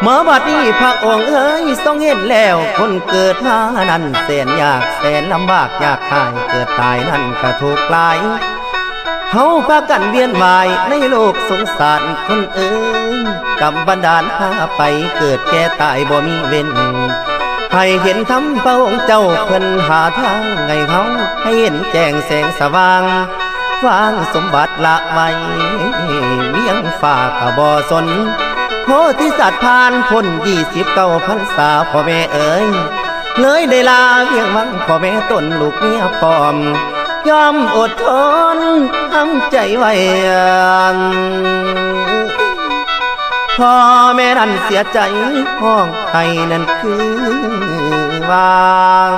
เมื่อบัดนี้พระองค์เอ๋ยทรงเห็นแล้วคนเกิดมานั้นแสนยากแสนลำบากยากตายเกิดตายนั้นก็ทุกข์หลายเฮาพากันเวียนว่ายในโลกสงสารคนเอ๋ยกรรมบันดาลพาไปเกิดแก่ตายบ่มีเว้นให้เห็นธรรมพระองค์เจ้าเพิ่นหาทางไงเฮาให้เห็นแจ้งแสงสว่างวางสมบัติละไว้เวียงฟ้ากะบ่สนโพธิสัตว์ผ่านพ้น29 พรรษาพ่อแม่เอ๋ยเลยได้ลาเวียงวังพ่อแม่ต้นลูกเมียพร้อมยอมอดทนทำใจไว้พ่อแม่นั้นเสียใจห้องไห้นั่นคือวาง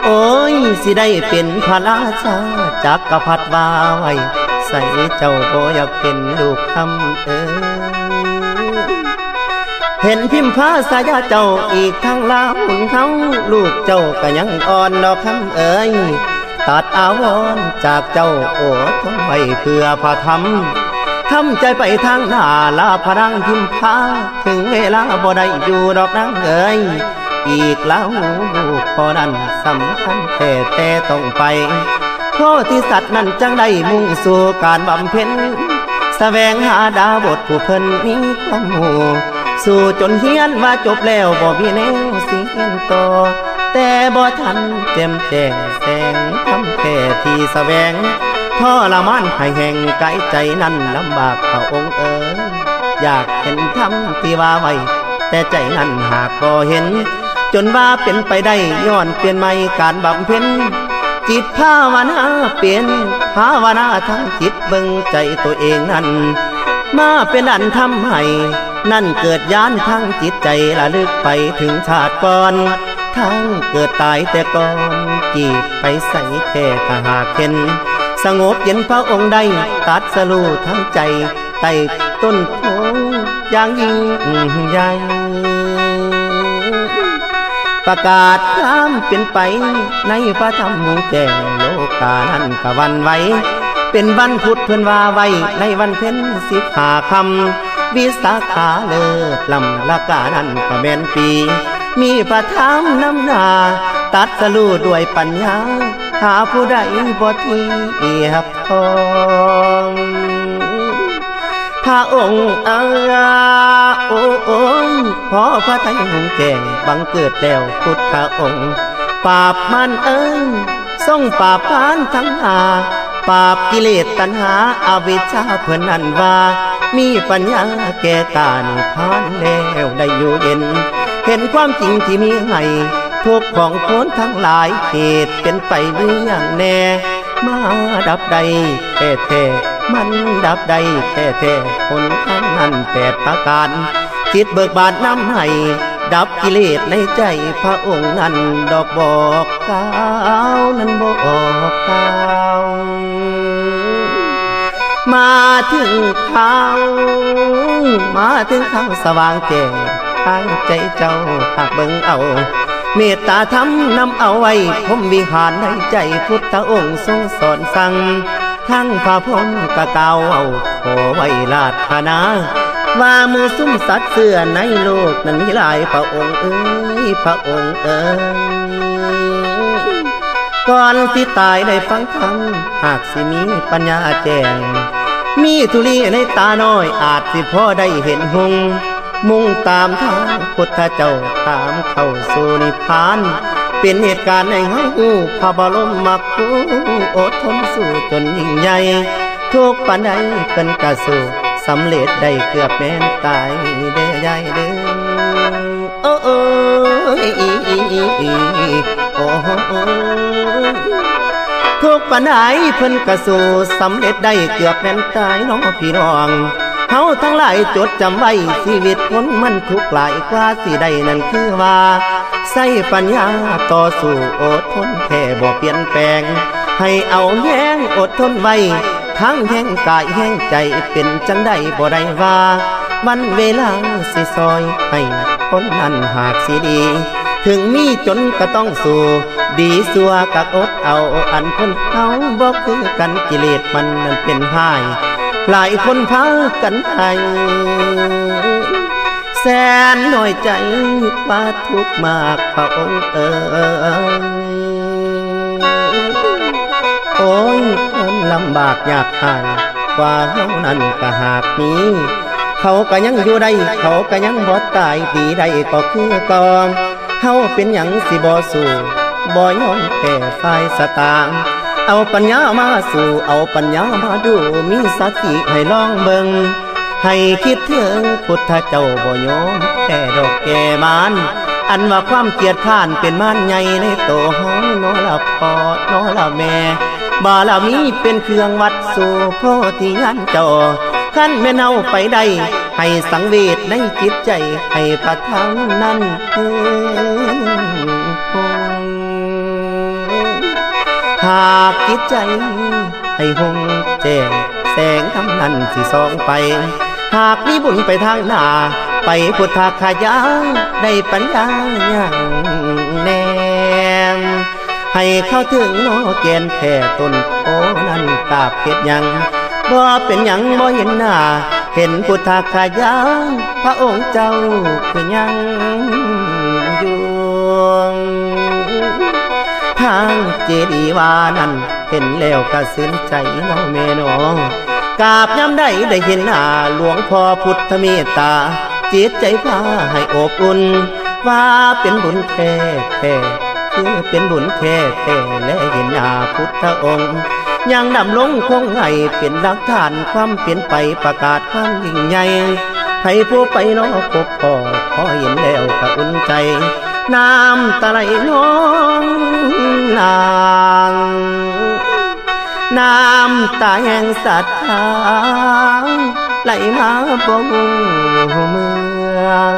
โอ้ยสิได้เป็นพระราชาจักรพรรดิว่าไว้ใส่เจ้าบ่อยากเป็นลูกคำเอ๋ยเห็นพิมพ์พาสายาเจ้าอีกทั้งลาหุ่นเขาลูกเจ้าก็ยังอ่อนดอกคำเอ๋ยตัดอาวรจากเจ้าโอดทนไว้เพื่อพระธรรมทำใจไปทางหน้าลาพนังพิมพาถึงเวลาบ่ได้อยู่ดอกนางเอ๋ยอีกแล้วลูกพอนั้นสำคัญแต่ต้องไปโพธิสัตว์นั้นจังได้มุ่งสู่การบำเพ็ญแสวงหาดาบทผู้เพิ่นมีความหูสู่จนเฮียนว่าจบแล้วบ่มีแนวสิเฮียนต่อแต่บ่ทันแจ่มแจ้งแสงทำแค่ที่แสวงทรมานให้แห่งกายใจนั้นลำบากพระองค์เอ๋ยอยากเห็นธรรมที่ว่าไว้แต่ใจนั้นหากบ่เห็นจนว่าเป็นไปได้ย้อนเปลี่ยนใหม่การบำเพ็ญจิตภาวนาเปลี่ยนภาวนาทั้งจิตเบิ่งใจตัวเองนั้นมาเป็นอันทำให้นั่นเกิดย้านทั้งจิตใจระลึกไปถึงชาติก่อนทั้งเกิดตายแต่ก่อนจีบไปใส่แค่กะหากเห็นสงบเย็นพระองค์ได้ตัดสรู้ทั้งใจใต้ต้นโพอย่างยิ่งใหญ่ประกาศข้ามเป็นไปในพระธรรมมุ่งแจ้งโลกานั้นกะวันไว้เป็นวันพุธเพิ่นว่าไว้ในวันเพ็ญ15 ค่ำวิสาขาเลิศลำละกานั้นกะแม่นปีมีพระธรรมนำหน้าตัดสรู้ด้วยปัญญาหาผู้ใดบ่ที่หับทองพระองค์โอ้ยขอพระทัยหุ่งแก่งบังเกิดแล้วพุทธองค์ปราบมันทรงปราบพานทั้งหาปราบกิเลสตัณหาอวิชชาเพิ่นนั้นว่ามีปัญญาแก่การพานแล้วได้อยู่เย็นเห็นความจริงที่มีให้ทุกของคนทั้งหลายเหตุเป็นไปเรื่อย่างแน่มาดับใดแท้มันดับใดแท้คนทั้งนั้น8 ประการจิตเบิกบานน้ำให้ดับกิเลสในใจพระองค์นั้นดอกบอกกล่าวนั้นบอกกล่าวมาถึงข้าวสว่างแจ้งทางใจเจ้าหากเบิ่งเอาเมตตาธรรมนำเอาไว้พรหมวิหารในใจพุทธองค์ทรงสอนสั่งทั้งพระพรหมกะกล่าวเอาขอไว้ลาธนาว่ามือซุ้มสัตว์เสื้อในโลกนั้นมีหลายพระองค์เอ๋ยพระองค์เอ๋ยก่อนสิตายได้ฟังธรรมหากสิมีปัญญาแจ้งมีธุลีในตาน้อยอาจสิพอได้เห็นหงมุ่งตามทางพุทธเจ้าตามเข้าสู่นิพพานเป็นเหตุการณ์ในเฮาพระบรมมรรคอดทนสู้จนยิ่งใหญ่ทุกปานใดเพิ่นก็สู้สำเร็จได้เกือบแม้นตายเด้อใหญ่เด้อโอ้โอ้ทุกปานใดเพิ่นก็สู้สำเร็จได้เกือบแม้นตายน้องพี่น้องเฮาทั้งหลายจดจำไว้ชีวิตคนมันทุกข์หลายกว่าสิได้นั่นคือว่าใส่ปัญญาต่อสู้อดทนแค่บ่เปลี่ยนแปลงให้เอาแย้งอดทนไว้ทั้งแห่งกายแห่งใจเป็นจังได้บ่ได้ว่าวันเวลาสิซอยให้คนนั้นหากสิดีถึงมีจนก็ต้องสู้ดีสัวกักอดเอาอันคนเขาบ่คือกันกิเลสมันนั่นเป็นหาย หลายคนพากันให้แสนน้อยใจว่าทุกข์มากพระองค์โอ้ยคนลำบากยากหายกว่าเฮานั้นก็หากมีเขาก็ยังอยู่ได้เขาก็ยังบ่ตายดีได้ก็คือก่อนเฮาเป็นหยังสิบ่สู้บ่ยอมแพ้ฝ่ายสตางค์เอาปัญญามาสู่เอาปัญญามาดูมีสติให้ลองเบิ่งให้คิดถึงพุทธเจ้าบ่ยอมแพ้ดอกแก่มานอันว่าความเกียจข้านเป็นม่านใหญ่ในโตเฮาโนละพ่อโนละแม่บารมีเป็นเครื่องวัดสู่โพธิญาณเจ้าขั้นแม่เนาไปได้ให้สังเวชในจิตใจให้ประทังนั้นหากจิตใจให้หงแจ้งแสงธรรมนั้นสิส่องไปหากมีบุญไปทางหน้าไปพุทธคายาได้ปัญญาอย่างแนมให้เข้าถึงโนแกนแค่ต้นโพนั้นตาบเพ็ดยังบ่เป็นหยังบ่เห็นหน้าเห็นพุทธคายาพระองค์เจ้าคือยังอยู่ทางเจดีย์วานั้นเห็นแล้วก็ซึ้งใจน้องแม่น้องกราบย้ำได้เห็นหน้าหลวงพ่อพุทธเมตตาจิตใจพาให้อบอุ่นว่าเป็นบุญแท้คือเป็นบุญแท้และเห็นหน้าพุทธองค์ยังดำลงคงให้เป็นหลักฐานความเปลี่ยนไปประกาศความยิ่งใหญ่ให้ผู้ไปน้อพบพอเห็นแล้วก็อุ่นใจน้ำตาไหลน้องน้ำตาแห่งศรัทธาไหลมาบ่งเมือง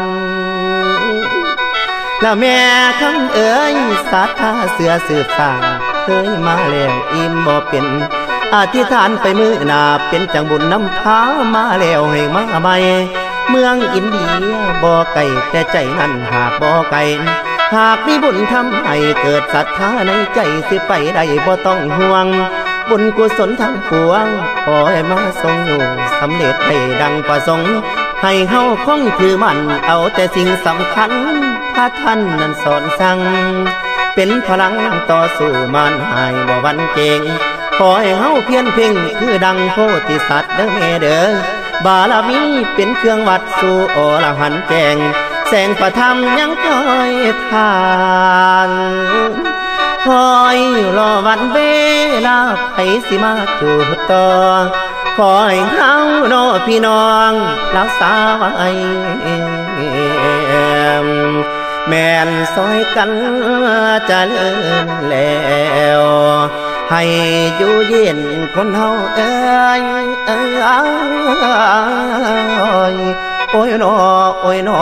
แล้วแม่คำเอ๋ยศรัทธาเสือสืบสางเคยมาแล้วอิ่มบ่เป็นอธิษฐานไปมื้อหน้าเป็นจังบุญน้ำพามาแล้วให้มาใหม่เมืองอินเดียบ่ไกลแต่ใจนั้นหากบ่ไกลหากมีบุญทำให้เกิดศรัทธาในใจสิไปได้บ่ต้องห่วงบุญกุศลทั้งปวงขอให้มาทรงอยู่สำเร็จให้ดังประสงค์ให้เฮาคงถือมันเอาแต่สิ่งสำคัญพระท่านนั้นสอนสั่งเป็นพลังต่อสู้มันหายบ่หวั่นเกรงขอให้เฮาเพียรเพ่งคือดังโพธิสัตว์เด้อแม่เด้อบารมีเป็นเครื่องวัดสู่อรหันต์แจ้งแสงประธรรมยังคอยทานคอยรอวันเวลาไผสิมาจูดต่อคอยเฮาโนพี่น้องรักษาไว้แม่นซอยกันเจริญแล้วให้อยู่เย็นคนเฮาเอ้ยโอ้ยนอโอ้ยนอ